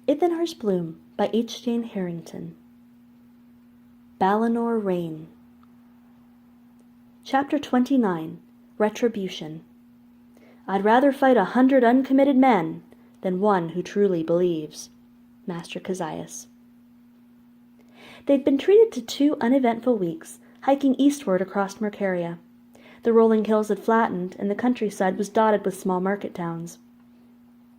Ithinar's Bloom by H. Jane Harrington. Balinor Rain. Chapter 29. Retribution. I'd rather fight 100 uncommitted men than one who truly believes. Master Kezias. They'd been treated to 2 uneventful weeks, hiking eastward across Mercaria. The rolling hills had flattened, and the countryside was dotted with small market towns.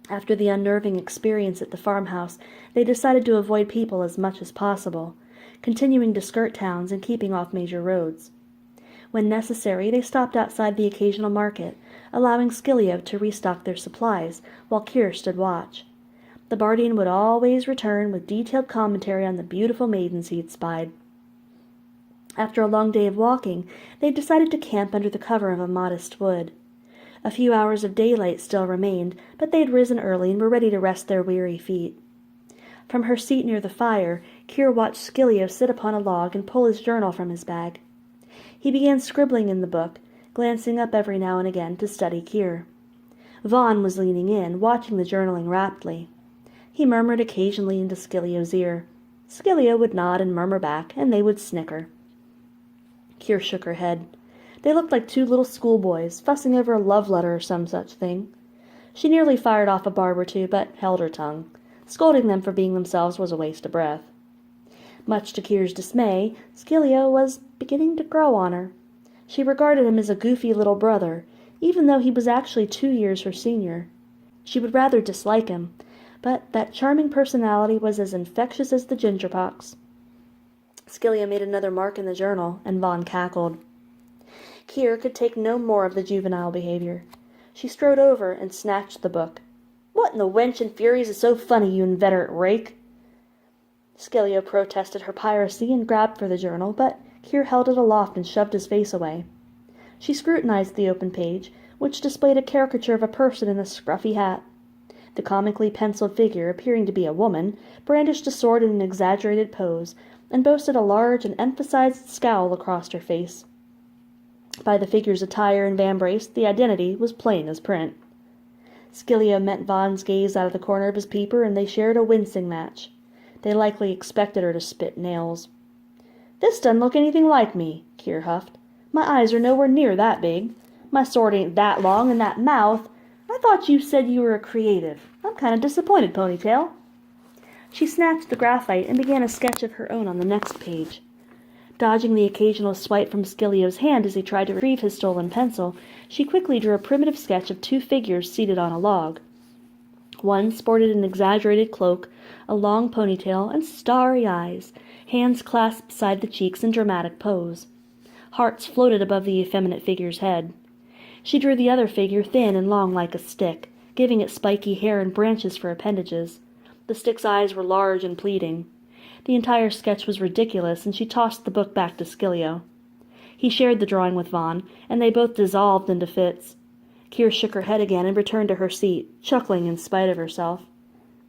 After the unnerving experience at the farmhouse, they decided to avoid people as much as possible, continuing to skirt towns and keeping off major roads. When necessary, they stopped outside the occasional market, allowing Scilio to restock their supplies, while Keir stood watch. The Bardian would always return with detailed commentary on the beautiful maidens he had spied. After a long day of walking, they decided to camp under the cover of a modest wood. A few hours of daylight still remained, but they had risen early and were ready to rest their weary feet. From her seat near the fire, Keir watched Scilio sit upon a log and pull his journal from his bag. He began scribbling in the book, glancing up every now and again to study Keir. Vaughn was leaning in, watching the journaling raptly. He murmured occasionally into Scilio's ear. Scilio would nod and murmur back, and they would snicker. Keir shook her head. They looked like 2 little schoolboys, fussing over a love letter or some such thing. She nearly fired off a barb or 2, but held her tongue. Scolding them for being themselves was a waste of breath. Much to Keir's dismay, Scilio was beginning to grow on her. She regarded him as a goofy little brother, even though he was actually 2 years her senior. She would rather dislike him, but that charming personality was as infectious as the gingerpox. Scilio made another mark in the journal, and Vaughn cackled. Keir could take no more of the juvenile behavior. She strode over and snatched the book. "What in the wench and furies is so funny, you inveterate rake?" Scilio protested her piracy and grabbed for the journal, but Keir held it aloft and shoved his face away. She scrutinized the open page, which displayed a caricature of a person in a scruffy hat. The comically penciled figure, appearing to be a woman, brandished a sword in an exaggerated pose, and boasted a large and emphasized scowl across her face. By the figure's attire and vambrace, the identity was plain as print. Scilio met Vaughn's gaze out of the corner of his peeper, and they shared a wincing match. They likely expected her to spit nails. "This doesn't look anything like me," Keir huffed. "My eyes are nowhere near that big. My sword ain't that long, and that mouth. I thought you said you were a creative. I'm kind of disappointed, Ponytail." She snatched the graphite and began a sketch of her own on the next page. Dodging the occasional swipe from Scilio's hand as he tried to retrieve his stolen pencil, she quickly drew a primitive sketch of 2 figures seated on a log. One sported an exaggerated cloak, a long ponytail, and starry eyes, hands clasped beside the cheeks in dramatic pose. Hearts floated above the effeminate figure's head. She drew the other figure thin and long like a stick, giving it spiky hair and branches for appendages. The stick's eyes were large and pleading. The entire sketch was ridiculous, and she tossed the book back to Scilio. He shared the drawing with Vaughn, and they both dissolved into fits. Keir shook her head again and returned to her seat, chuckling in spite of herself.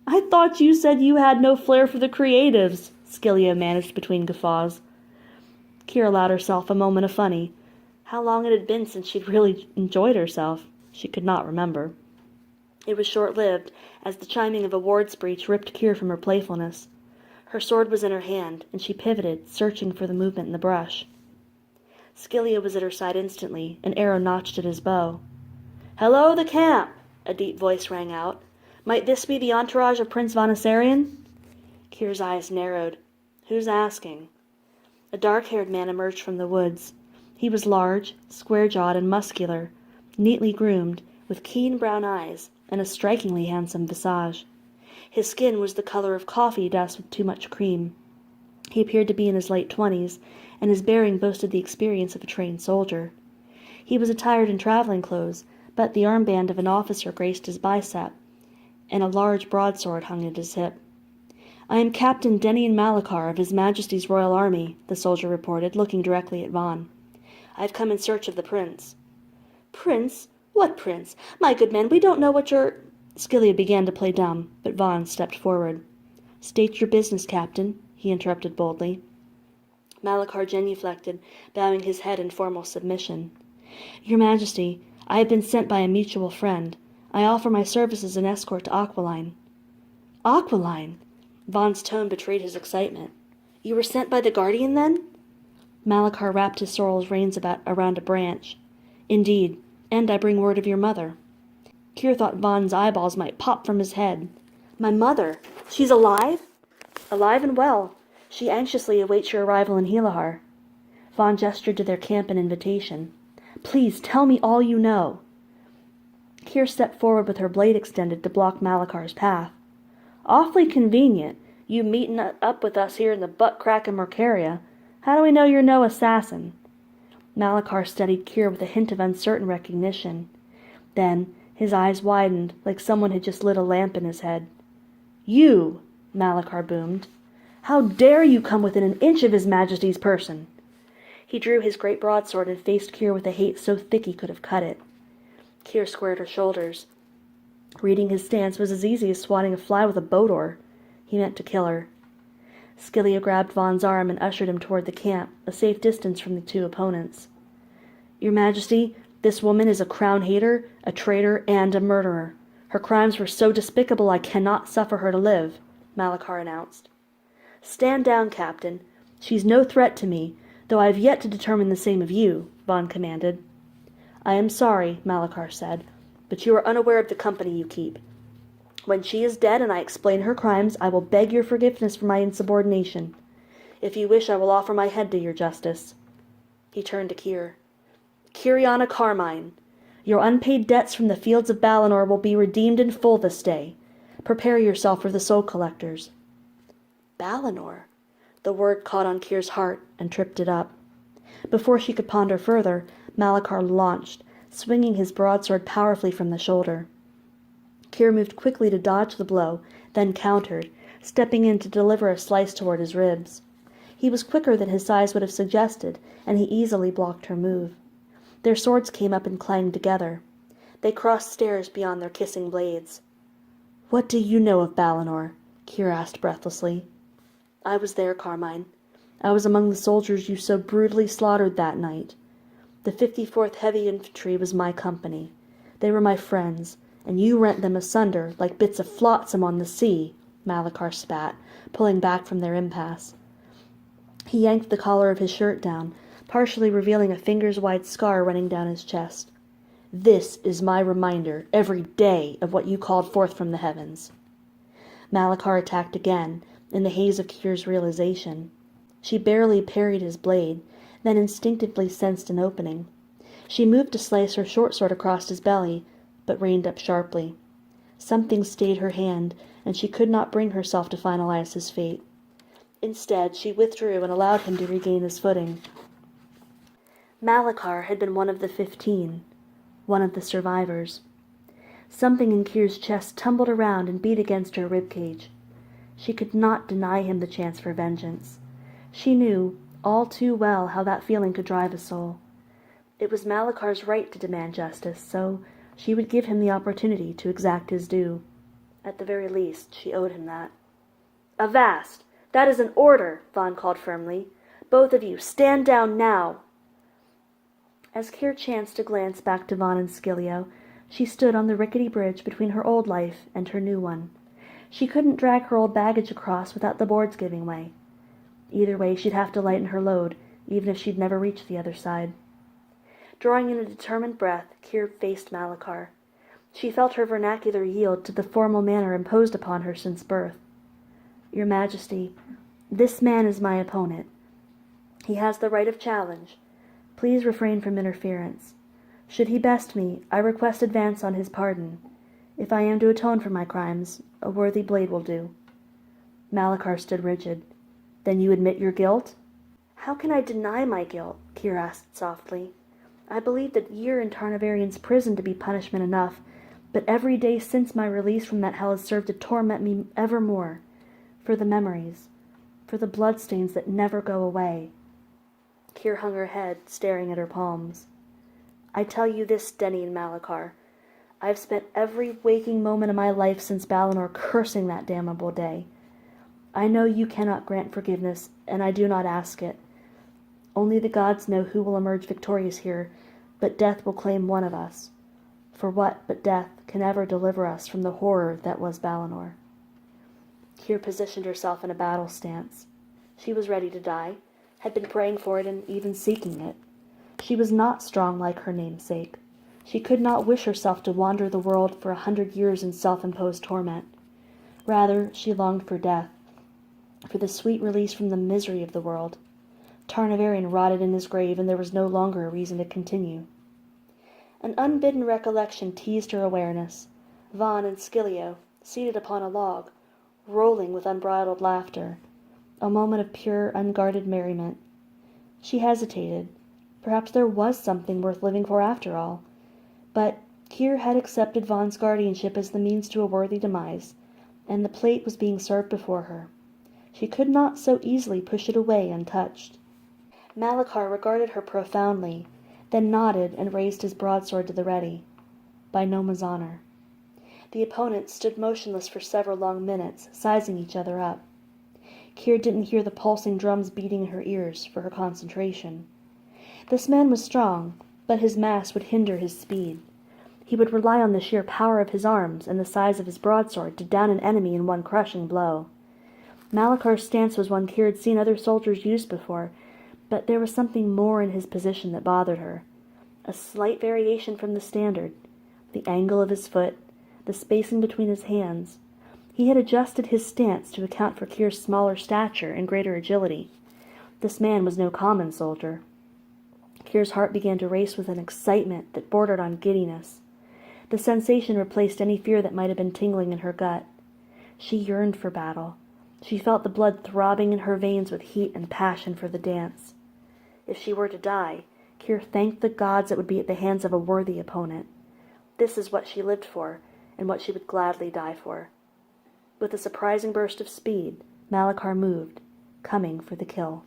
"I thought you said you had no flair for the creatives," Scilio managed between guffaws. Keir allowed herself a moment of funny. How long it had been since she'd really enjoyed herself, she could not remember. It was short-lived, as the chiming of a ward screech ripped Keir from her playfulness. Her sword was in her hand, and she pivoted, searching for the movement in the brush. Scilio was at her side instantly, an arrow notched at his bow. "Hello, the camp!" a deep voice rang out. "Might this be the entourage of Prince Vanissarian?" Keir's eyes narrowed. "Who's asking?" A dark-haired man emerged from the woods. He was large, square-jawed, and muscular, neatly groomed, with keen brown eyes, and a strikingly handsome visage. His skin was the color of coffee doused with too much cream. He appeared to be in his late 20s, and his bearing boasted the experience of a trained soldier. He was attired in traveling clothes, but the armband of an officer graced his bicep, and a large broadsword hung at his hip. "I am Captain Denian Malachar of His Majesty's Royal Army," the soldier reported, looking directly at Vaughn. "I have come in search of the prince." "Prince? What prince? My good man, we don't know what you're—" Scilio began to play dumb, but Vaughn stepped forward. "State your business, Captain," he interrupted boldly. Malachar genuflected, bowing his head in formal submission. "Your Majesty, I have been sent by a mutual friend. I offer my services as an escort to Aquiline." Aquiline! Vaughn's tone betrayed his excitement. You were sent by the Guardian, then? Malachar wrapped his sorrel's reins around a branch. Indeed, and I bring word of your mother. Kier thought Vaughn's eyeballs might pop from his head. My mother? She's alive? Alive and well. She anxiously awaits your arrival in Helahar. Vaughn gestured to their camp an invitation. Please tell me all you know. Kier stepped forward with her blade extended to block Malachar's path. Awfully convenient, you meeting up with us here in the butt-crack of Mercaria. How do we know you're no assassin? Malachar studied Kier with a hint of uncertain recognition. Then his eyes widened, like someone had just lit a lamp in his head. You! Malachar boomed. How dare you come within an inch of His Majesty's person? He drew his great broadsword and faced Kier with a hate so thick he could have cut it. Kier squared her shoulders. Reading his stance was as easy as swatting a fly with a boat oar. He meant to kill her. Skillia grabbed Vaughn's arm and ushered him toward the camp, a safe distance from the two opponents. Your Majesty, this woman is a crown hater, a traitor, and a murderer. Her crimes were so despicable I cannot suffer her to live, Malachar announced. Stand down, Captain. She's no threat to me, though I have yet to determine the same of you, Vaughn commanded. I am sorry, Malachar said, but you are unaware of the company you keep. When she is dead and I explain her crimes, I will beg your forgiveness for my insubordination. If you wish, I will offer my head to your justice. He turned to Kier. Kiriana Carmine, your unpaid debts from the fields of Balinor will be redeemed in full this day. Prepare yourself for the soul collectors. Balinor. The word caught on Kier's heart and tripped it up. Before she could ponder further, Malachar launched, swinging his broadsword powerfully from the shoulder. Kier moved quickly to dodge the blow, then countered, stepping in to deliver a slice toward his ribs. He was quicker than his size would have suggested, and he easily blocked her move. Their swords came up and clanged together. They crossed stairs beyond their kissing blades. What do you know of Balinor? Kier asked breathlessly. I was there, Carmine. I was among the soldiers you so brutally slaughtered that night. The 54th Heavy Infantry was my company. They were my friends, and you rent them asunder like bits of flotsam on the sea, Malachar spat, pulling back from their impasse. He yanked the collar of his shirt down, partially revealing a finger's-wide scar running down his chest. This is my reminder every day of what you called forth from the heavens. Malachar attacked again, in the haze of Kier's realization. She barely parried his blade, then instinctively sensed an opening. She moved to slice her short sword across his belly, but reined up sharply. Something stayed her hand, and she could not bring herself to finalize his fate. Instead, she withdrew and allowed him to regain his footing. Malachar had been one of the 15, one of the survivors. Something in Kier's chest tumbled around and beat against her ribcage. She could not deny him the chance for vengeance. She knew, all too well, how that feeling could drive a soul. It was Malachar's right to demand justice, so she would give him the opportunity to exact his due. At the very least, she owed him that. Avast! That is an order, Vaughn called firmly. Both of you, stand down now! As Kier chanced to glance back to Vaughn and Skillia, she stood on the rickety bridge between her old life and her new one. She couldn't drag her old baggage across without the boards giving way. Either way, she'd have to lighten her load, even if she'd never reach the other side. Drawing in a determined breath, Kier faced Malachar. She felt her vernacular yield to the formal manner imposed upon her since birth. Your Majesty, this man is my opponent. He has the right of challenge. Please refrain from interference. Should he best me, I request advance on his pardon. If I am to atone for my crimes, a worthy blade will do. Malachar stood rigid. Then you admit your guilt? How can I deny my guilt? Kier asked softly. I believed a year in Tarnavarian's prison to be punishment enough, but every day since my release from that hell has served to torment me evermore. For the memories, for the bloodstains that never go away. Kier hung her head, staring at her palms. I tell you this, Denny and Malachar. I have spent every waking moment of my life since Balinor cursing that damnable day. I know you cannot grant forgiveness, and I do not ask it. Only the gods know who will emerge victorious here, but death will claim one of us. For what but death can ever deliver us from the horror that was Balinor? Kir positioned herself in a battle stance. She was ready to die, had been praying for it and even seeking it. She was not strong like her namesake. She could not wish herself to wander the world for 100 years in self-imposed torment. Rather, she longed for death, for the sweet release from the misery of the world. Tarnavarian rotted in his grave, and there was no longer a reason to continue. An unbidden recollection teased her awareness. Vaughn and Scilio, seated upon a log, rolling with unbridled laughter. A moment of pure, unguarded merriment. She hesitated. Perhaps there was something worth living for after all. But Kir had accepted Vaughn's guardianship as the means to a worthy demise, and the plate was being served before her. She could not so easily push it away untouched. Malachar regarded her profoundly, then nodded and raised his broadsword to the ready. By Noma's honor. The opponents stood motionless for several long minutes, sizing each other up. Kir didn't hear the pulsing drums beating in her ears for her concentration. This man was strong, but his mass would hinder his speed. He would rely on the sheer power of his arms and the size of his broadsword to down an enemy in one crushing blow. Malachar's stance was one Kir had seen other soldiers use before, but there was something more in his position that bothered her. A slight variation from the standard, the angle of his foot, the spacing between his hands. He had adjusted his stance to account for Kir's smaller stature and greater agility. This man was no common soldier. Kir's heart began to race with an excitement that bordered on giddiness. The sensation replaced any fear that might have been tingling in her gut. She yearned for battle. She felt the blood throbbing in her veins with heat and passion for the dance. If she were to die, Kir thanked the gods it would be at the hands of a worthy opponent. This is what she lived for, and what she would gladly die for. With a surprising burst of speed, Malachar moved, coming for the kill.